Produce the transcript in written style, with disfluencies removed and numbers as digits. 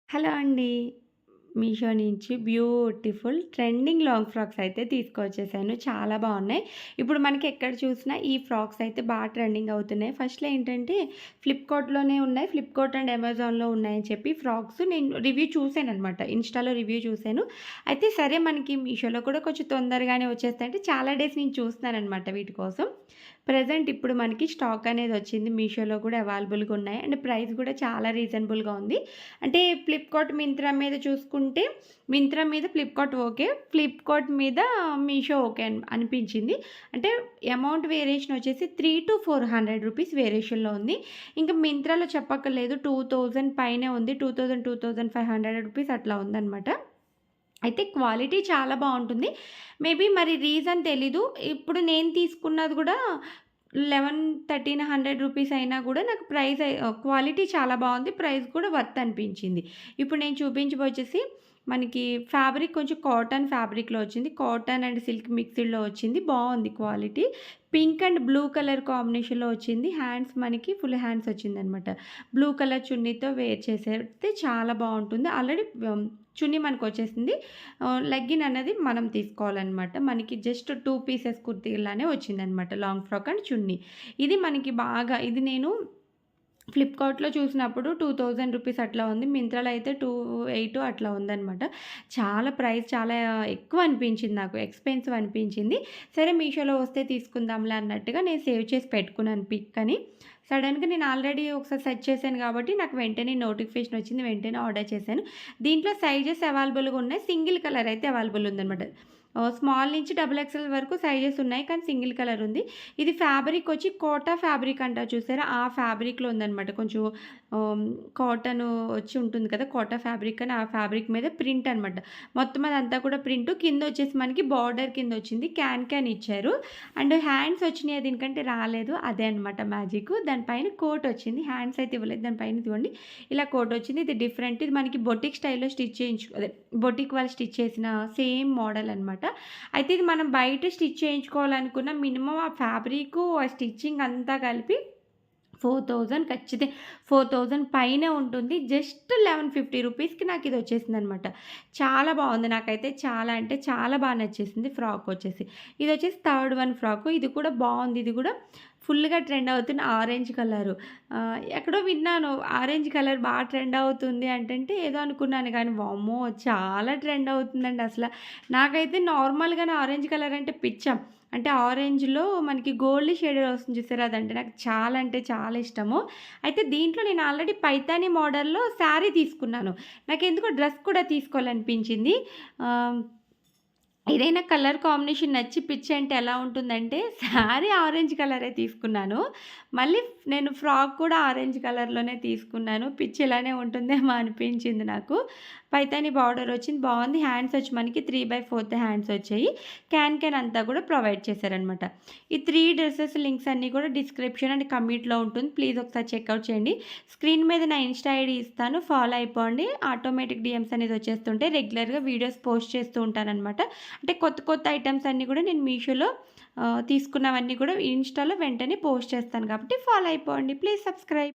Hello అండి. మీషో నుంచి beautiful trending long frocks అయితే తీసుకొచ్చేసాను. చాలా బావున్నాయి. ఇప్పుడు మనకి ఎక్కడ చూసినా ఈ ఫ్రాక్స్ అయితే ట్రెండింగ్ అవుతున్నాయి. ఫస్ట్‌లో ఏంటంటే ఫ్లిప్‌కార్ట్‌లోనే ఉన్నాయి. ఫ్లిప్‌కార్ట్ అండ్ అమెజాన్‌లో ఉన్నాయని చెప్పి ఫ్రాక్స్ నేను రివ్యూ చూసాననమాట. ఇన్‌స్టాలో రివ్యూ చూసాను. అయితే సరే మనకి మీషోలో కూడా కొంచెం తొందరగానే వచ్చేస్తాయంటే చాలా డేస్ నేను చూస్తున్నాననమాట వీటి కోసం. ప్రెజెంట్ ఇప్పుడు మనకి స్టాక్ అనేది వచ్చింది. మీషోలో కూడా అవైలబుల్‌గా ఉన్నాయి. అండ్ ప్రైస్ కూడా చాలా రీజనబుల్‌గా ఉంది. అంటే ఫ్లిప్‌కార్ట్, మింత్రా మీద చూసుకుంటే మింత్రా మీద ఫ్లిప్‌కార్ట్ ఓకే. ఫ్లిప్‌కార్ట్ మీద మీషో ఓకే అనిపించింది. అంటే అమౌంట్ వేరియేషన్ వచ్చేసి 300-400 రూపీస్ వేరియేషన్‌లో ఉంది. ఇంకా మింత్రాలో చెప్పక్కర్లేదు 2000 పైనే ఉంది. 2500 రూపీస్ అట్లా ఉందనమాట. అయితే క్వాలిటీ చాలా బావుంటుంది. మేబీ మరి రీజన్ తెలీదు. ఇప్పుడు నేను తీసుకున్నది గూడా 1300 రూపీస్ అయినా గూడా నాకు క్వాలిటీ చాలా బావుంది. ప్రైస్ కూడా వర్త్ అనిపించింది. ఇప్పుడు నేను చూపించబోచ్చేసి మనకి ఫ్యాబ్రిక్ కొంచెం కాటన్ ఫ్యాబ్రిక్‌లో వచ్చింది. కాటన్ అండ్ సిల్క్ మిక్స్‌డ్‌లో వచ్చింది. బావుంది quality. Pink and blue colour కాంబినేషన్‌లో వచ్చింది. హ్యాండ్స్ మనకి ఫుల్ హ్యాండ్స్ వచ్చిందనమాట. బ్లూ కలర్ చున్నీతో వేర్ చేసేస్తే చాలా బావుంటుంది. ఆల్రెడీ చున్నీ మనకొచ్చేసింది. లెగ్గిన్ అనేది మనం తీసుకోవాలనమాట. మనకి జస్ట్ 2 పీసెస్ కుర్తీలానే వచ్చిందనమాట. లాంగ్ ఫ్రాక్ అండ్ చున్నీ. ఇది మనకి బాగా ఇది నేను ఫ్లిప్‌కార్ట్‌లో చూసినప్పుడు 2000 రూపీస్ అట్లా ఉంది. మింత్రాలో అయితే 28 అట్లా ఉందనమాట. చాలా ఎక్కువ అనిపించింది నాకు. ఎక్స్‌పెన్సివ్ అనిపించింది. సరే మీషోలో వస్తే తీసుకుందాంలే అన్నట్టుగా నేను సేవ్ చేసి పెట్టుకున్నాను పిక్ అని. సడెన్‌గా నేను ఆల్రెడీ ఒకసారి సెర్చ్ చేశాను కాబట్టి నాకు వెంటనే నోటిఫికేషన్ వచ్చింది. వెంటనే ఆర్డర్ చేశాను. దీంట్లో సైజెస్ అవైలబుల్‌గా ఉన్నాయి. సింగిల్ కలర్ అయితే అవైలబుల్ ఉందనమాట. స్మాల్ నుంచి డబుల్ ఎక్సెల్ వరకు సైజెస్ ఉన్నాయి. కానీ సింగిల్ కలర్ ఉంది. ఇది ఫ్యాబ్రిక్ వచ్చి కోటా ఫ్యాబ్రిక్ అంటారు చూసారా? ఆ ఫ్యాబ్రిక్‌లో ఉందనమాట. కొంచెం కాటను వచ్చి ఉంటుంది కదా! కోటా ఫ్యాబ్రిక్ అని ఆ ఫ్యాబ్రిక్ మీద ప్రింట్ అనమాట. మొత్తం అదంతా కూడా ప్రింటు. కిందొచ్చేసి మనకి బార్డర్ కిందొచ్చింది. క్యాన్ ఇచ్చారు. అండ్ హ్యాండ్స్ వచ్చినాయి దీనికంటే రాలేదు. అదే అనమాట మ్యాజిక్కు. దానిపైన కోట్ వచ్చింది. హ్యాండ్స్ అయితే ఇవ్వలేదు. దానిపైన ఇదిగోండి ఇలా కోట్ వచ్చింది. ఇది డిఫరెంట్. ఇది మనకి బొటిక్ స్టైల్‌లో అదే బొటిక్ వాళ్ళు స్టిచ్ చేసిన సేమ్ మోడల్ అనమాట. అయితే ఇది మనం బయట స్టిచ్ చేయించుకోవాలనుకున్న మినిమమ్ ఆ ఫ్యాబ్రికు, ఆ స్టిచ్చింగ్ అంతా కలిపి 4000 ఖచ్చితంగా 4000 పైనే ఉంటుంది. జస్ట్ 1150 రూపీస్‌కి నాకిదొచ్చేసిందనమాట. చాలా బావుంది. నాకైతే చాలా అంటే చాలా నచ్చేసింది ఫ్రాకొచ్చేసి. ఇదొచ్చేసి థర్డ్ వన్ ఫ్రాకు. ఇది కూడా బావుంది. ఇది కూడా ఫుల్‌గా ట్రెండ్ అవుతున్న ఆరెంజ్ కలరు. ఎక్కడో విన్నాను ఆరెంజ్ కలర్ ట్రెండ్ అవుతుంది అంటంటే ఏదో అనుకున్నాను కానీ వామ్మో! చాలా ట్రెండ్ అవుతుందండి అసల. నాకైతే నార్మల్‌గానే ఆరెంజ్ కలర్ అంటే పిచ్చం. అంటే ఆరెంజ్‌లో మనకి గోల్డ్ షేడెడ్ వస్తుంది చూసారా? అదంటే నాకు చాలా అంటే చాలా ఇష్టము. అయితే దీంట్లో నేను ఆల్రెడీ పైతాని మోడల్‌లో శారీ తీసుకున్నాను. నాకెందుకో డ్రెస్ కూడా తీసుకోవాలనిపించింది. ఆహ్ ఏదైనా కలర్ కాంబినేషన్ నచ్చి పిచ్చి అంటే ఎలా ఉంటుందంటే, శారీ ఆరెంజ్ కలరే తీసుకున్నాను. మళ్ళీ నేను ఫ్రాక్ కూడా ఆరెంజ్ కలర్‌లోనే తీసుకున్నాను. పిచ్చి ఇలానే ఉంటుందేమో అనిపించింది నాకు. పైతాని బార్డర్ వచ్చింది బావుంది. హ్యాండ్స్ వచ్చి మనకి 3/4 హ్యాండ్స్ వచ్చాయి. క్యాన్ అంతా కూడా ప్రొవైడ్ చేశారనమాట. ఈ 3 డ్రెసెస్ లింక్స్ అన్నీ కూడా డిస్క్రిప్షన్ అండ్ కమెంట్‌లో ఉంటుంది. ప్లీజ్ ఒకసారి చెక్‌ఔట్ చేయండి. స్క్రీన్ మీద నా ఇన్‌స్టా ఐడీ ఇస్తాను. ఫాలో అయిపోండి. ఆటోమేటిక్ డీఎమ్స్ అనేది వచ్చేస్తుంటాయి. రెగ్యులర్‌గా వీడియోస్ పోస్ట్ చేస్తూ ఉంటాననమాట. అంటే కొత్త ఐటెమ్స్ అన్నీ కూడా నేను మీషోలో తీసుకున్నవన్నీ కూడా ఇన్‌స్టాలో వెంటనే పోస్ట్ చేస్తాను కాబట్టి ఫాలో అయిపోండి. Please subscribe.